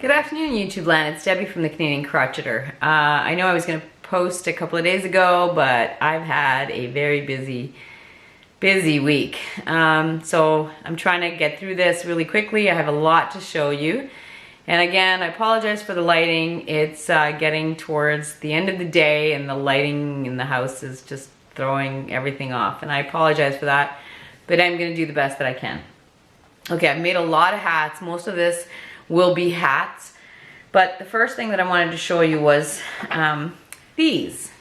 Good afternoon, YouTube land. It's Debbie from the Canadian Crocheter. I know I was going to post a couple of days ago, but I've had a very busy week. So I'm trying to get through this really quickly. I have a lot to show you. And again, I apologize for the lighting. It's getting towards the end of the day and the lighting in the house is just throwing everything off. And I apologize for that, but I'm going to do the best that I can. Okay, I've made a lot of hats. Most of this will be hats, but the first thing that I wanted to show you was these.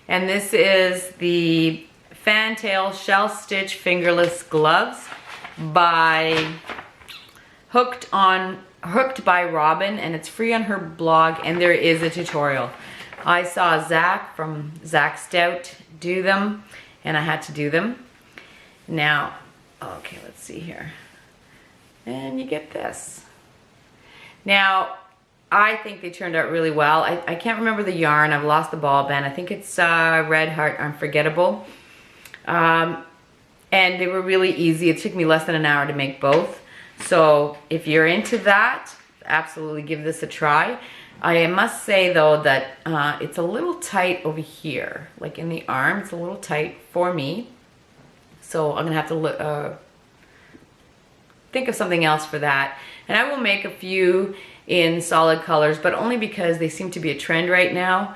And this is the Fantail shell stitch fingerless gloves by Hooked by Robin, and it's free on her blog, and there is a tutorial. I saw Zach from Zach Stout do them, and I had to do them. Now, okay, let's see here. And you get this. Now, I think they turned out really well. I can't remember the yarn. I've lost the ball band. I think it's Red Heart Unforgettable. And they were really easy. It took me less than an hour to make both. So if you're into that, absolutely give this a try. I must say though that it's a little tight over here. Like in the arm, it's a little tight for me. So I'm gonna have to think of something else for that. And I will make a few in solid colors, but only because they seem to be a trend right now.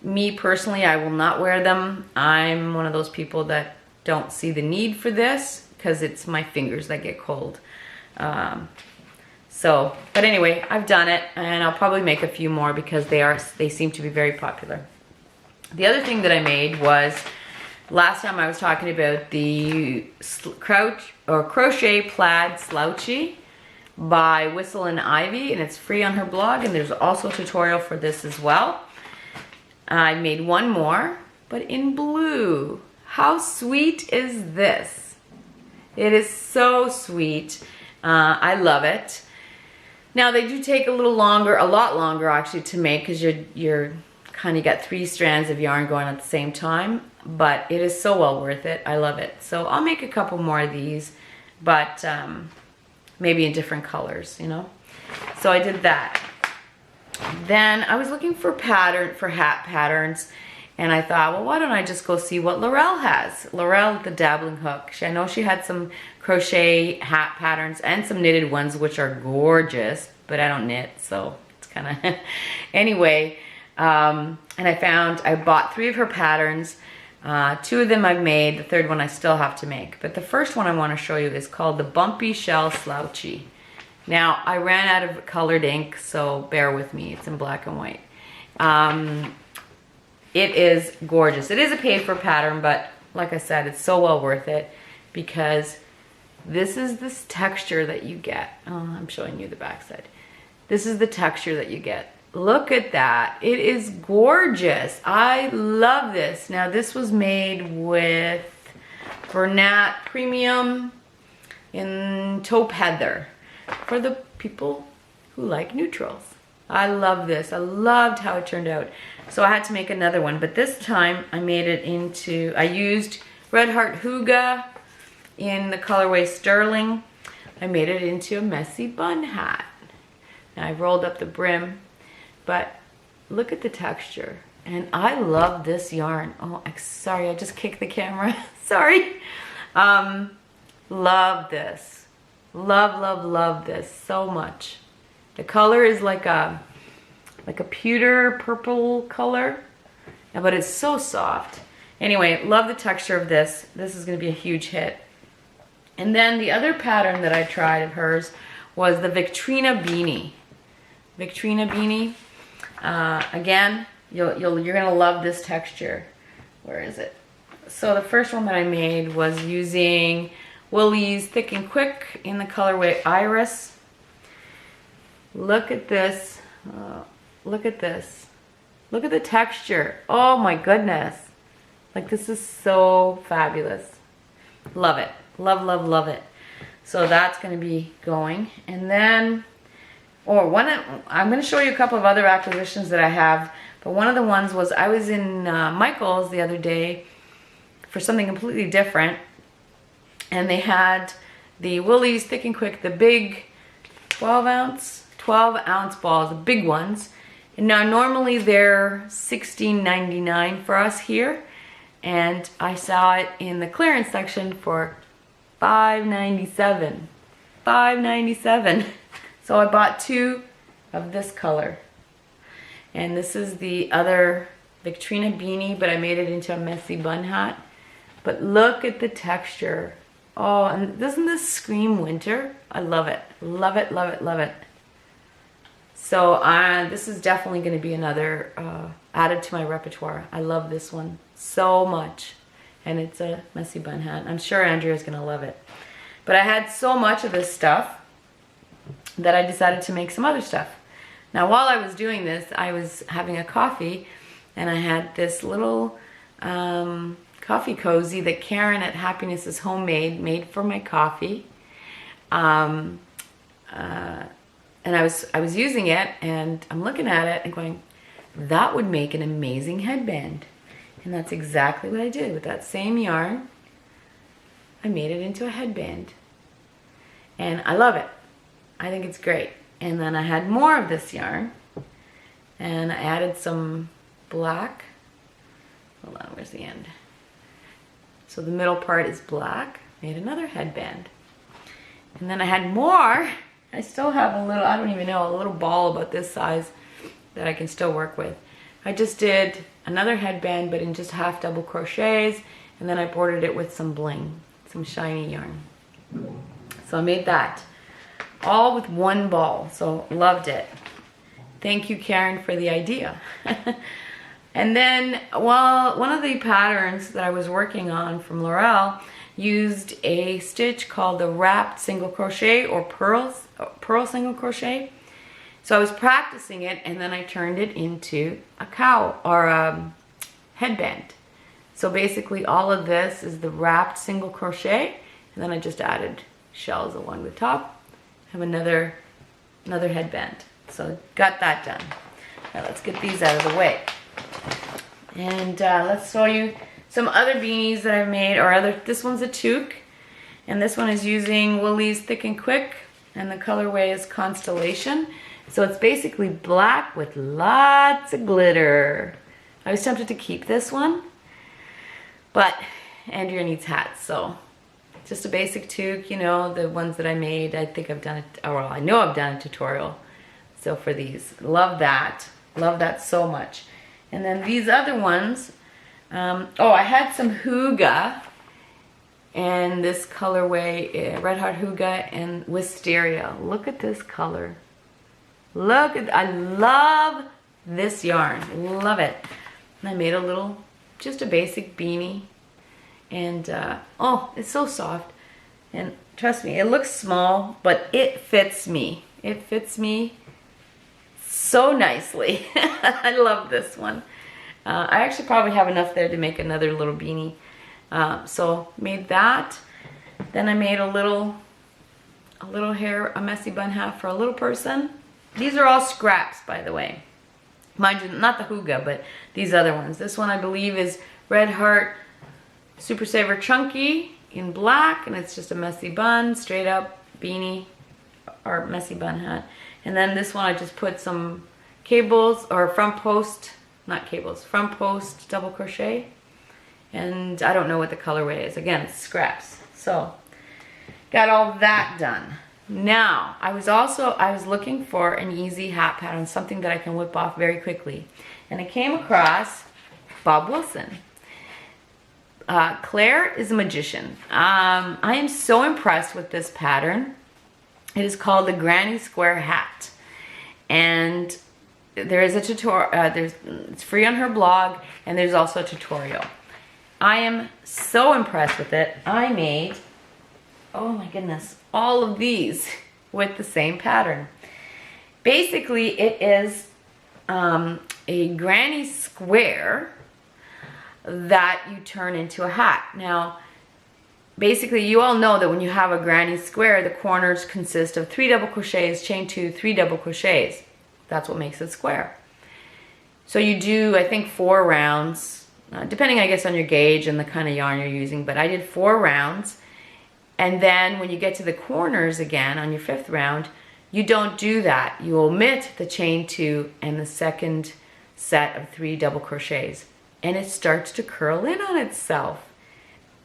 Me personally, I will not wear them. I'm one of those people that don't see the need for this because it's my fingers that get cold. But anyway, I've done it, and I'll probably make a few more because they seem to be very popular. The other thing that I made was, last time I was talking about the Crochet Plaid Slouchy by Whistle and Ivy, and it's free on her blog, and there's also a tutorial for this as well. I made one more, but in blue. How sweet is this? It is so sweet. I love it. Now they do take a little longer, a lot longer actually to make, because you're kind of got 3 strands of yarn going at the same time, but it is so well worth it. I love it. So I'll make a couple more of these, but maybe in different colors, you know. So I did that. Then I was looking for hat patterns, and I thought, well, why don't I just go see what Laurel has? Laurel, the Dabbling hook. I know she had some crochet hat patterns and some knitted ones, which are gorgeous, but I don't knit, so it's kind of anyway. And I bought 3 of her patterns. 2 of them I've made, the 3rd one I still have to make. But the first one I want to show you is called the Bumpy Shell Slouchy. Now, I ran out of colored ink, so bear with me. It's in black and white. It is gorgeous. It is a paid-for pattern, but like I said, it's so well worth it because this is this texture that you get. Oh, I'm showing you the back side. This is the texture that you get. Look at that. It is gorgeous. I love this. Now this was made with Bernat Premium in taupe heather for the people who like neutrals. I love this. I loved how it turned out. So I had to make another one, but this time I made it into, I used Red Heart Hygge in the colorway Sterling. I made it into a messy bun hat. Now I rolled up the brim. But look at the texture, and I love this yarn. Oh, sorry, I just kicked the camera. Sorry. Love this. Love this so much. The color is like a pewter purple color, but it's so soft. Anyway, love the texture of this. This is going to be a huge hit. And then the other pattern that I tried of hers was the Victrina Beanie. Victrina Beanie. Again, you're gonna love this texture. Where is it? So the first one that I made was using Woolies Thick and Quick in the colorway Iris. Look at this. Look at this. Look at the texture. Oh my goodness. Like, this is so fabulous. Love it. Love it. So that's gonna be going. And then I'm going to show you a couple of other acquisitions that I have, but one of the ones was I was in Michael's the other day for something completely different, and they had the Woolies Thick and Quick, the big 12 ounce 12-ounce balls, the big ones. And now normally they're $16.99 for us here. And I saw it in the clearance section for $5.97. $5.97. So I bought 2 of this color. And this is the other Victrina beanie, but I made it into a messy bun hat. But look at the texture. Oh, and doesn't this scream winter? I love it. Love it, love it, love it. So this is definitely going to be another added to my repertoire. I love this one so much. And it's a messy bun hat. I'm sure Andrea's going to love it. But I had so much of this stuff that I decided to make some other stuff. Now while I was doing this, I was having a coffee and I had this little coffee cozy that Karin at Happiness is Homemade made for my coffee. And I was using it and I'm looking at it and going, that would make an amazing headband. And that's exactly what I did with that same yarn. I made it into a headband. And I love it. I think it's great. And then I had more of this yarn and I added some black. Hold on, where's the end? So the middle part is black. Made another headband. And then I had more. I still have a little, I don't even know, a little ball about this size that I can still work with. I just did another headband, but in just half double crochets, and then I bordered it with some bling, some shiny yarn. So I made that all with one ball, so loved it. Thank you, Karin, for the idea. And then, well, one of the patterns that I was working on from Laurel used a stitch called the wrapped single crochet or pearl single crochet. So I was practicing it and then I turned it into a cowl or a headband. So basically all of this is the wrapped single crochet and then I just added shells along the top. Have another headband. So got that done. Now let's get these out of the way. And let's show you some other beanies that I've made, or this one's a toque, and this one is using Woolies Thick and Quick, and the colorway is Constellation. So it's basically black with lots of glitter. I was tempted to keep this one, but Andrea needs hats, so just a basic toque, you know, the ones that I made. I think I've done it, or well, I know I've done a tutorial. So for these, love that so much. And then these other ones, oh, I had some Hygge and this colorway, Red Hot Hygge and Wisteria. Look at this color. Look at, I love this yarn, love it. And I made a little, just a basic beanie. And oh, it's so soft. And trust me, it looks small, but it fits me. It fits me so nicely. I love this one. I actually probably have enough there to make another little beanie. So made that. Then I made a little hair, a messy bun hat for a little person. These are all scraps, by the way. Mind you, not the Hygge, but these other ones. This one I believe is Red Heart Super Saver Chunky in black, and it's just a messy bun, straight up beanie or messy bun hat. And then this one I just put some cables or front post, not cables, front post double crochet. And I don't know what the colorway is. Again, it's scraps. So got all that done. Now, I was looking for an easy hat pattern, something that I can whip off very quickly. And I came across Bob Wilson. Claire is a magician. I am so impressed with this pattern. It is called the Granny Square Hat. And there is a tutorial, it's free on her blog, and there's also a tutorial. I am so impressed with it. I made, oh my goodness, all of these with the same pattern. Basically, it is a granny square that you turn into a hat. Now, basically, you all know that when you have a granny square, the corners consist of 3 double crochets, chain 2, 3 double crochets. That's what makes it square. So you do, I think, 4 rounds, depending, I guess, on your gauge and the kind of yarn you're using, but I did 4 rounds. And then when you get to the corners again on your 5th round, you don't do that. You omit the chain 2 and the second set of 3 double crochets, and it starts to curl in on itself.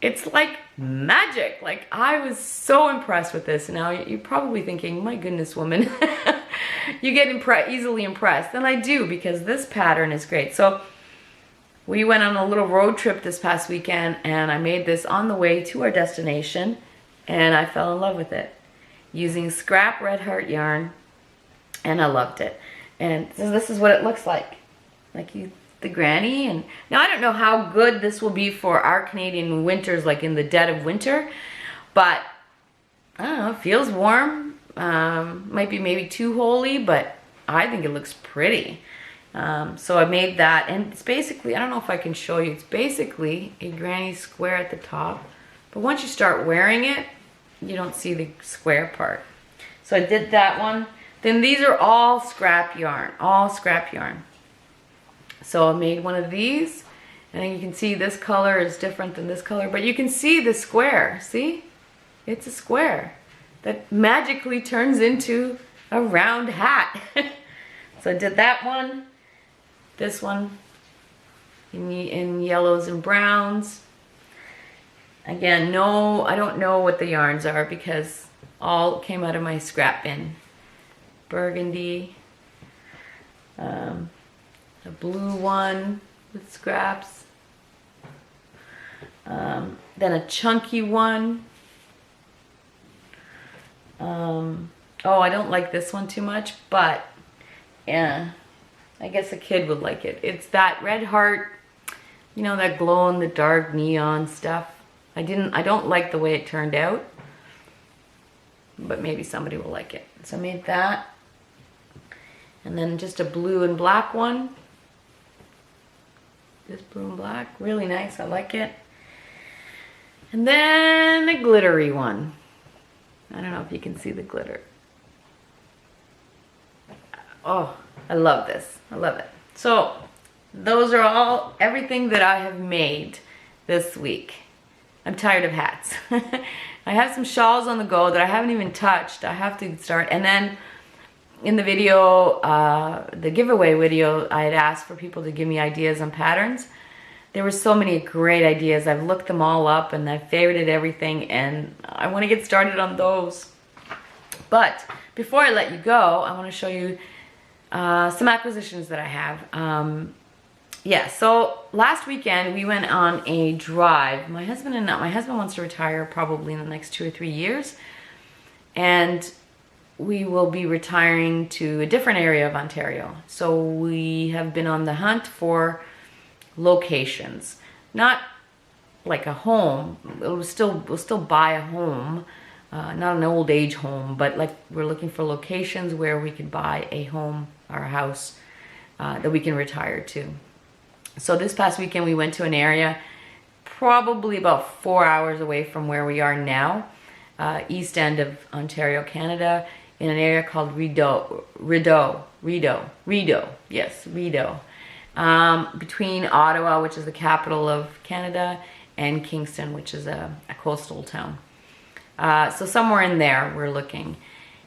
It's like magic. Like, I was so impressed with this. Now you're probably thinking, my goodness, woman, you get easily impressed. And I do, because this pattern is great. So we went on a little road trip this past weekend, and I made this on the way to our destination, and I fell in love with it using scrap red heart yarn, and I loved it. And so this is what it looks like the granny. And now I don't know how good this will be for our Canadian winters, like in the dead of winter, but I don't know, it feels warm. Might be maybe too holy, but I think it looks pretty. So I made that, and it's basically, I don't know if I can show you, it's basically a granny square at the top, but once you start wearing it, you don't see the square part. So I did that one. Then these are all scrap yarn, So I made one of these, and you can see this color is different than this color, but you can see the square. See? It's a square that magically turns into a round hat. So I did that one, this one in yellows and browns. Again, no, I don't know what the yarns are because all came out of my scrap bin. Burgundy. A blue one with scraps, then a chunky one. Oh, I don't like this one too much, but yeah, I guess a kid would like it. It's that red heart, you know, that glow in the dark neon stuff. I don't like the way it turned out, but maybe somebody will like it. So I made that, and then just a blue and black one. This blue and black, really nice, I like it. And then a glittery one. I don't know if you can see the glitter. Oh, I love this, I love it. So those are everything that I have made this week. I'm tired of hats. I have some shawls on the go that I haven't even touched. I have to start. And then in the video, the giveaway video, I had asked for people to give me ideas on patterns. There were so many great ideas. I've looked them all up and I've favorited everything, and I want to get started on those. But before I let you go, I want to show you some acquisitions that I have. Yeah, so last weekend we went on a drive. My husband wants to retire probably in the next 2 or 3 years, and we will be retiring to a different area of Ontario. So we have been on the hunt for locations, not like a home. We'll still buy a home, not an old age home, but like we're looking for locations where we could buy a home or a house that we can retire to. So this past weekend we went to an area probably about 4 hours away from where we are now, east end of Ontario, Canada, in an area called Rideau, between Ottawa, which is the capital of Canada, and Kingston, which is a coastal town. So somewhere in there we're looking.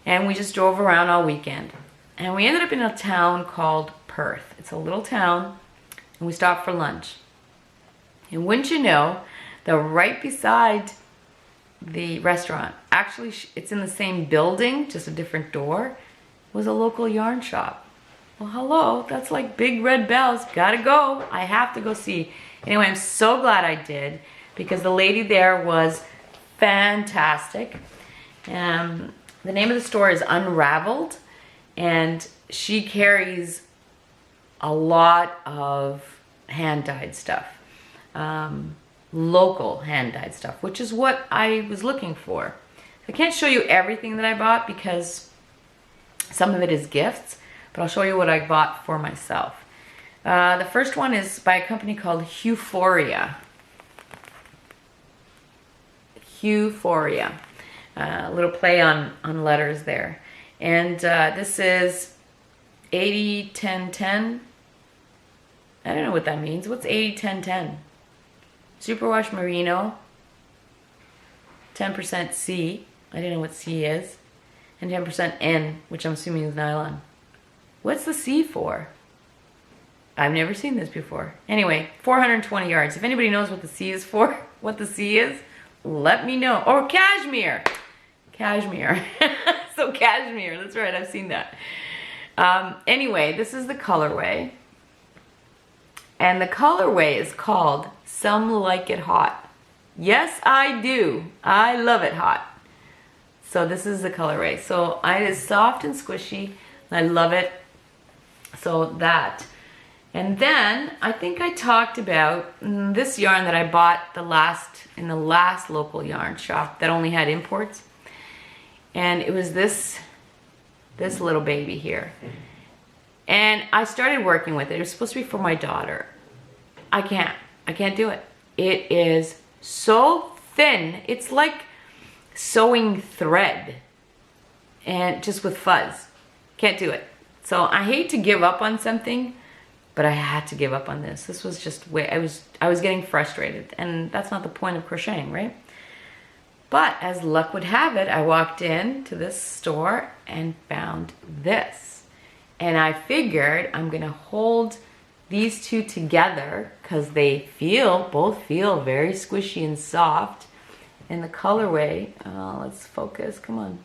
And we just drove around all weekend. And we ended up in a town called Perth. It's a little town, and we stopped for lunch. And wouldn't you know, that right beside the restaurant, actually it's in the same building, just a different door, was a local yarn shop. Well, hello, that's like big red bells. Gotta go. I have to go see. Anyway, I'm so glad I did, because the lady there was fantastic. The name of the store is Unraveled, and she carries a lot of hand-dyed stuff. Local hand-dyed stuff, which is what I was looking for. I can't show you everything that I bought because some of it is gifts, but I'll show you what I bought for myself. The first one is by a company called Hewephoria. Hewephoria. A little play on letters there. And this is 80-10-10. I don't know what that means. What's 80-10-10? Superwash merino, 10% C. I don't know what C is. and 10% N, which I'm assuming is nylon. What's the C for? I've never seen this before. Anyway, 420 yards. If anybody knows what the C is for, what the C is, let me know. Or cashmere. Cashmere. So cashmere, that's right, I've seen that. Anyway, this is the colorway. And the colorway is called Some Like It Hot. Yes, I do. I love it hot. So this is the colorway. So it is soft and squishy. I love it. So that. And then I think I talked about this yarn that I bought in the last local yarn shop that only had imports. And it was this little baby here. And I started working with it. It was supposed to be for my daughter. I can't do it. It is so thin. It's like sewing thread and just with fuzz. Can't do it. So I hate to give up on something, but I had to give up on this. This was just way I was getting frustrated, and that's not the point of crocheting, right? But as luck would have it, I walked into this store and found this. And I figured I'm gonna hold these two together because they both feel very squishy and soft. And the colorway, let's focus, come on.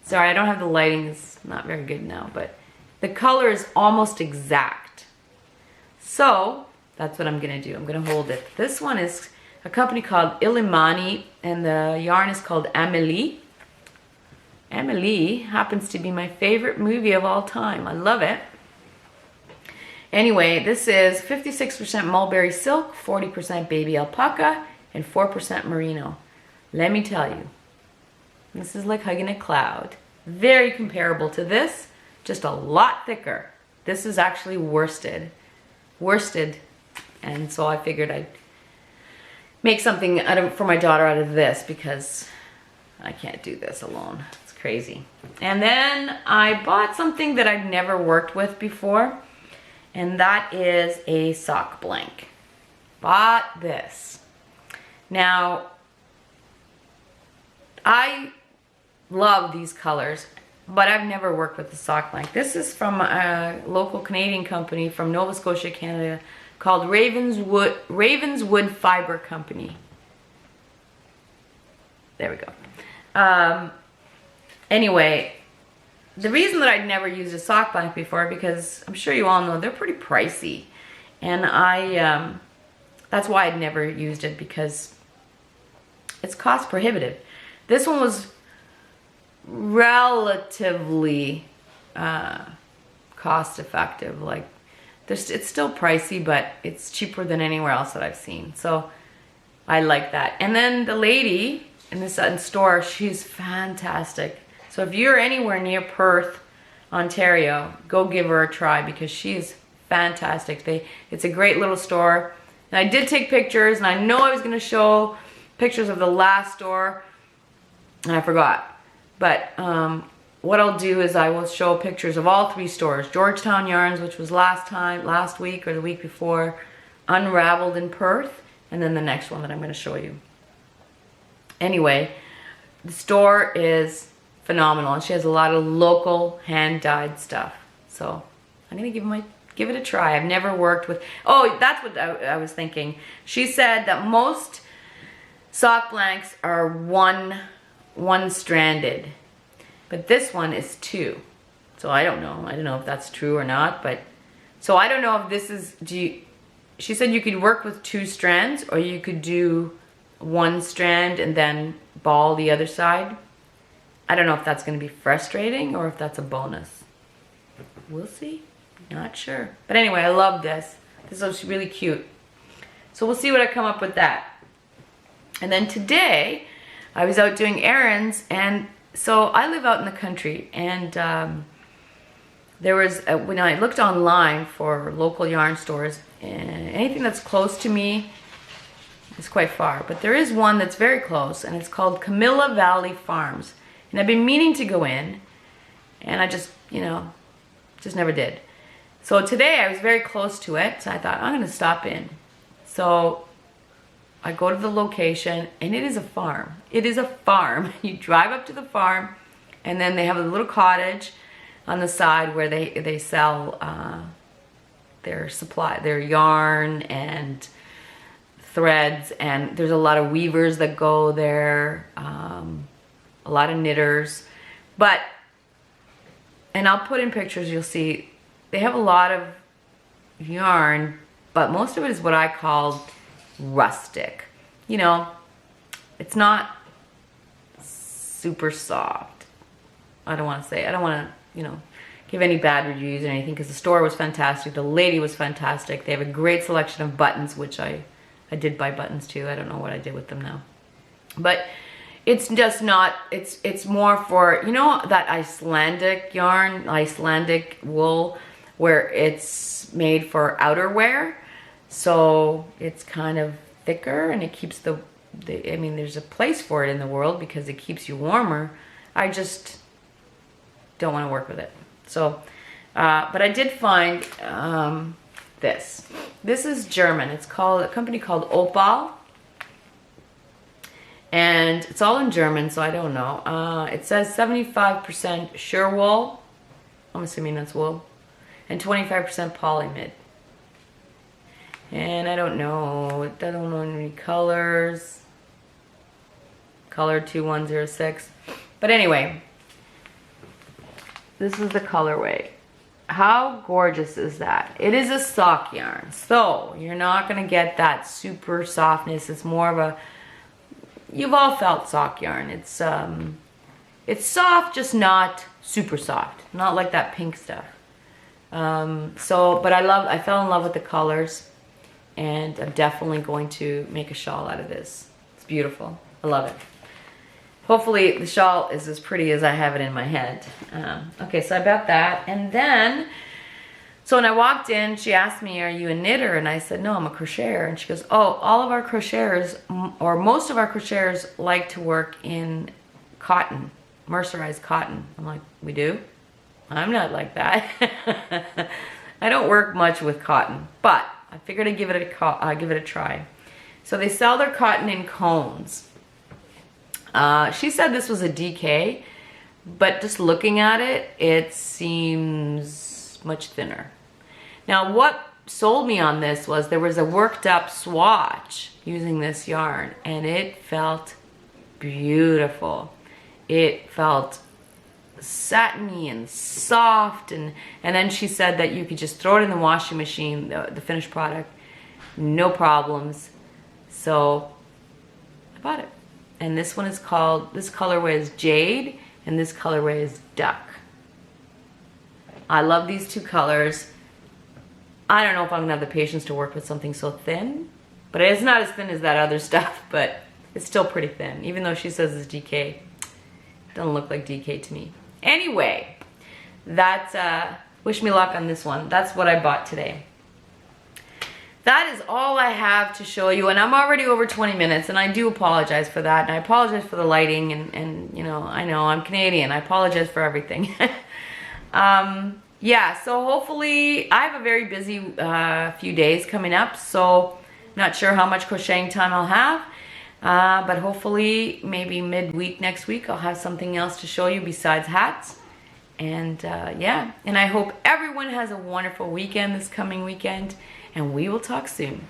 Sorry, I don't have the lighting, it's not very good now, but the color is almost exact. So that's what I'm gonna do. I'm gonna hold it. This one is a company called Illimani, and the yarn is called Amélie. Amélie happens to be my favorite movie of all time. I love it. Anyway, this is 56% mulberry silk, 40% baby alpaca, and 4% merino. Let me tell you, this is like hugging a cloud. Very comparable to this, just a lot thicker. This is actually worsted. And so I figured I'd make something for my daughter out of this because I can't do this alone. It's crazy. And then I bought something that I've never worked with before, and that is a sock blank. Bought this. Now, I love these colors, but I've never worked with a sock blank. This is from a local Canadian company from Nova Scotia, Canada, called Ravenswood Fibre Company. There we go. Anyway, the reason that I'd never used a sock blank before, because I'm sure you all know they're pretty pricey, and that's why I'd never used it, because it's cost prohibitive. This one was relatively cost effective. Like, it's still pricey, but it's cheaper than anywhere else that I've seen. So I like that. And then the lady in this store, she's fantastic. So if you're anywhere near Perth, Ontario, go give her a try because she's fantastic. It's a great little store. And I did take pictures, and I know I was going to show pictures of the last store, and I forgot. But what I'll do is I will show pictures of all three stores. Georgetown Yarns, which was last week or the week before, Unraveled in Perth, and then the next one that I'm going to show you. Anyway, the store is phenomenal, and she has a lot of local hand-dyed stuff. So I'm going to give it a try. I've never worked with... Oh, that's what I was thinking. She said that most sock blanks are one-stranded. But this one is two. So I don't know. I don't know if that's true or not. But so I don't know if this is... She said you could work with 2 strands, or you could do 1 strand and then ball the other side. I don't know if that's going to be frustrating or if that's a bonus. We'll see. Not sure. But anyway, I love this. This looks really cute. So we'll see what I come up with that. And then today, I was out doing errands, and so I live out in the country, and there was, when I looked online for local yarn stores, anything that's close to me is quite far, but there is one that's very close, and it's called Camilla Valley Farms. And I've been meaning to go in, and I just, just never did. So today I was very close to it, so I thought, I'm going to stop in. So I go to the location, and it is a farm. It is a farm. You drive up to the farm, And then they have a little cottage on the side where they sell their yarn and threads, and there's a lot of weavers that go there, a lot of knitters. And I'll put in pictures, you'll see they have a lot of yarn, but most of it is what I call rustic. You know, it's not super soft. I don't want to, you know, give any bad reviews or anything, because the store was fantastic. The lady was fantastic. They have a great selection of buttons, which I did buy buttons too. I don't know what I did with them now. But it's just not, it's more for, you know, that Icelandic yarn, Icelandic wool, where it's made for outerwear. So it's kind of thicker and it keeps I mean, there's a place for it in the world because it keeps you warmer. I just don't want to work with it. So, but I did find this. This is German. It's called, a company called Opal. And it's all in German, so I don't know. It says 75% sure wool. I'm assuming that's wool. And 25% polymid. And I don't know. I don't know any colors. Color 2106. But anyway, this is the colorway. How gorgeous is that? It is a sock yarn, so you're not going to get that super softness. It's more of a, you've all felt sock yarn. It's soft, just not super soft. Not like that pink stuff. But I fell in love with the colors, and I'm definitely going to make a shawl out of this. It's beautiful. I love it. Hopefully the shawl is as pretty as I have it in my head. Okay, so I bought that. And then, so when I walked in, she asked me, are you a knitter? And I said, no, I'm a crocheter. And she goes, oh, all of our crocheters, or most of our crocheters, like to work in cotton, mercerized cotton. I'm like, we do? I'm not like that. I don't work much with cotton, but I figured I'd give it a try. So they sell their cotton in cones. She said this was a DK, but just looking at it, it seems much thinner. Now, what sold me on this was there was a worked up swatch using this yarn, and it felt beautiful. It felt satiny and soft, and then she said that you could just throw it in the washing machine, the finished product, no problems. So I bought it. And this one is called, this colorway is Jade, and this colorway is Duck. I love these two colors. I don't know if I'm gonna have the patience to work with something so thin, but it's not as thin as that other stuff, but it's still pretty thin. Even though she says it's DK, it doesn't look like DK to me. Anyway, that's, wish me luck on this one. That's what I bought today. That is all I have to show you, and I'm already over 20 minutes, and I do apologize for that, and I apologize for the lighting, and you know, I know I'm Canadian. I apologize for everything. Yeah, so hopefully I have a very busy few days coming up, so not sure how much crocheting time I'll have, but hopefully maybe midweek next week I'll have something else to show you besides hats. And yeah, and I hope everyone has a wonderful weekend this coming weekend, and we will talk soon.